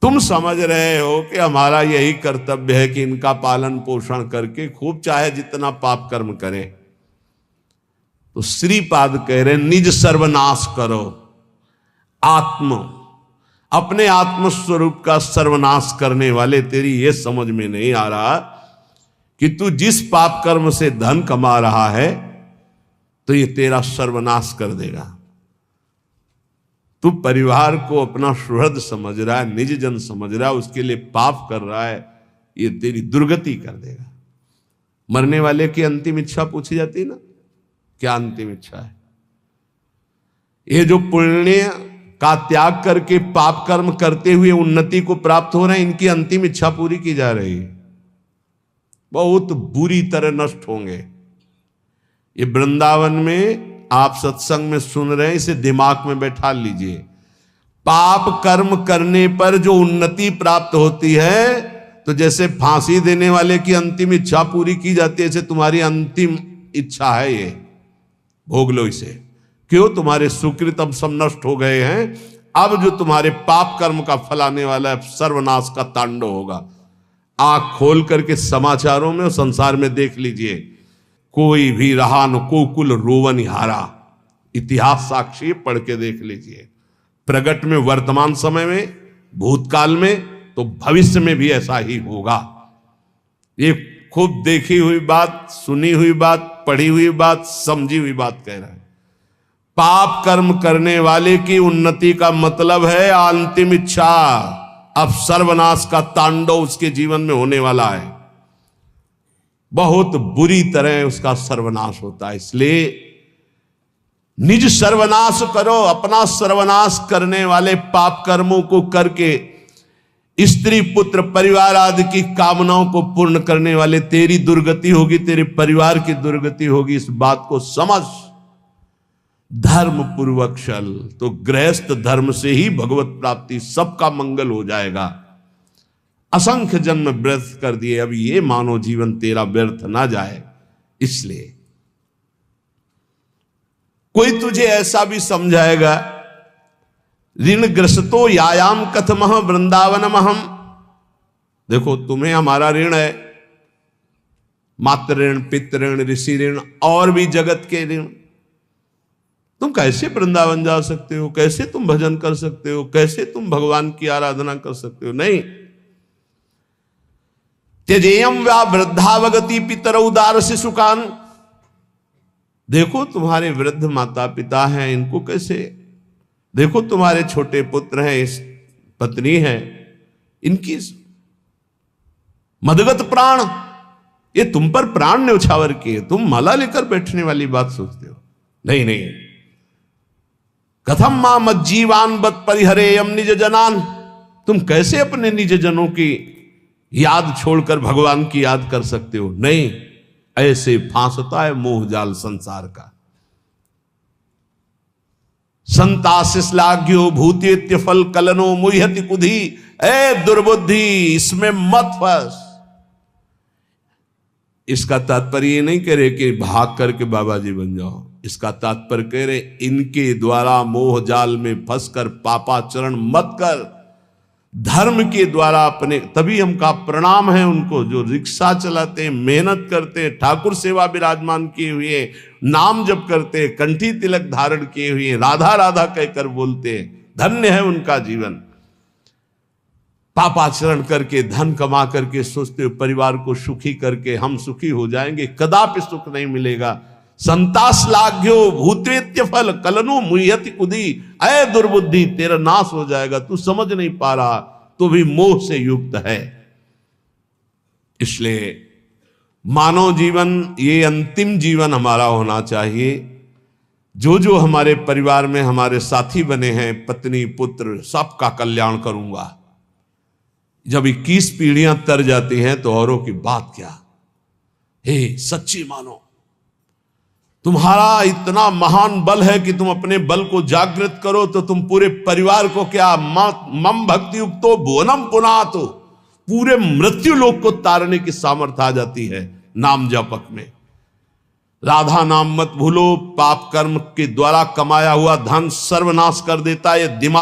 तुम समझ रहे हो कि हमारा यही कर्तव्य है कि इनका पालन पोषण करके खूब चाहे जितना पाप कर्म करें। तो श्रीपाद कह रहे निज सर्वनाश करो। अपने आत्म स्वरूप का सर्वनाश करने वाले, तेरी ये समझ में नहीं आ रहा कि तू जिस पाप कर्म से धन कमा रहा है तो ये तेरा सर्वनाश कर देगा। तू परिवार को अपना सुहृद समझ रहा है, निज जन समझ रहा है, उसके लिए पाप कर रहा है, ये तेरी दुर्गति कर देगा। मरने वाले की अंतिम इच्छा पूछी जाती ना, क्या अंतिम इच्छा है? ये जो पुण्य का त्याग करके पाप कर्म करते हुए उन्नति को प्राप्त हो रहे हैं, इनकी अंतिम इच्छा पूरी की जा रही है। बहुत बुरी तरह नष्ट होंगे। ये वृंदावन में आप सत्संग में सुन रहे हैं, इसे दिमाग में बैठा लीजिए। पाप कर्म करने पर जो उन्नति प्राप्त होती है, तो जैसे फांसी देने वाले की अंतिम इच्छा पूरी की जाती है, ऐसे तुम्हारी अंतिम इच्छा है ये, भोग लो इसे। क्यों? तुम्हारे सुकृत अब सब नष्ट हो गए हैं। अब जो तुम्हारे पाप कर्म का फल आने वाला है, सर्वनाश का तांडव होगा। आंख खोल करके समाचारों में और संसार में देख लीजिए, कोई भी रहा न कोकुल रोवन हारा। इतिहास साक्षी पढ़ के देख लीजिए। प्रगट में वर्तमान समय में, भूतकाल में, तो भविष्य में भी ऐसा ही होगा। ये खूब देखी हुई बात, सुनी हुई बात, पढ़ी हुई बात, समझी हुई बात कह रहा है। पाप कर्म करने वाले की उन्नति का मतलब है अंतिम इच्छा। अब सर्वनाश का तांडव उसके जीवन में होने वाला है, बहुत बुरी तरह उसका सर्वनाश होता है। इसलिए निज सर्वनाश करो। अपना सर्वनाश करने वाले पाप कर्मों को करके स्त्री पुत्र परिवार आदि की कामनाओं को पूर्ण करने वाले तेरी दुर्गति होगी, तेरे परिवार की दुर्गति होगी। इस बात को समझ। धर्म पूर्वक चल तो गृहस्थ धर्म से ही भगवत प्राप्ति, सबका मंगल हो जाएगा। असंख्य जन्म व्यर्थ कर दिए, अब ये मानव जीवन तेरा व्यर्थ ना जाए। इसलिए कोई तुझे ऐसा भी समझाएगा, ऋण ग्रस्तो यायाम कथमह वृंदावनम अहम। देखो तुम्हें हमारा ऋण है, मातृ ऋण, पितृ ऋण, ऋषि ऋण और भी जगत के ऋण। तुम कैसे वृंदावन जा सकते हो? कैसे तुम भजन कर सकते हो? कैसे तुम भगवान की आराधना कर सकते हो? नहीं। त्यजेयम व्या वृद्धावगति पितर उदार शिशुकान। देखो तुम्हारे वृद्ध माता पिता हैं, इनको कैसे, देखो तुम्हारे छोटे पुत्र हैं, इस पत्नी है, इनकी मदगत प्राण, ये तुम पर प्राण न्यौछावर किए, तुम माला लेकर बैठने वाली बात सोचते हो? नहीं नहीं। कथम मां मज्जीवान बत परिहरेयम निज जनान। तुम कैसे अपने निज जनों की याद छोड़कर भगवान की याद कर सकते हो? नहीं। ऐसे फांसता है मोह जाल संसार का। संताशिश्लाघ्यो भूतेत्य फल कलनो मुह्यति कुधी। ए दुर्बुद्धि, इसमें मत फंस। इसका तात्पर्य ये नहीं कह रहे कि भाग करके बाबा जी बन जाओ। इसका तात्पर्य कह रहे इनके द्वारा मोह जाल में फंसकर पापाचरण मत कर। धर्म के द्वारा अपने, तभी हमका प्रणाम है उनको जो रिक्शा चलाते हैं, मेहनत करते हैं, ठाकुर सेवा विराजमान किए हुए, नाम जप करते, कंठी तिलक धारण किए हुए, राधा राधा कहकर बोलते हैं। धन्य है उनका जीवन। पापाचरण करके, धन कमा करके सोचते हो परिवार को सुखी करके हम सुखी हो जाएंगे, कदापि सुख नहीं मिलेगा। संताश्लाघ्यो भूतेत्य फल कलनु मुह्यति कुदी। अय दुर्बुद्धि, तेरा नाश हो जाएगा। तू समझ नहीं पा रहा, तो भी मोह से युक्त है। इसलिए मानव जीवन, ये अंतिम जीवन हमारा होना चाहिए। जो जो हमारे परिवार में हमारे साथी बने हैं, पत्नी पुत्र, सबका कल्याण करूंगा। जब 21 पीढ़ियां तर जाती हैं तो औरों की बात क्या। हे सच्ची मानो, तुम्हारा इतना महान बल है कि तुम अपने बल को जागृत करो तो तुम पूरे परिवार को क्या, मम भक्ति युक्तो भुवनम पुनातो, पूरे मृत्यु लोक को तारने की सामर्थ्य आ जाती है नाम जपक में। राधा नाम मत भूलो। पाप कर्म के द्वारा कमाया हुआ धन सर्वनाश कर देता है। ये दिमाग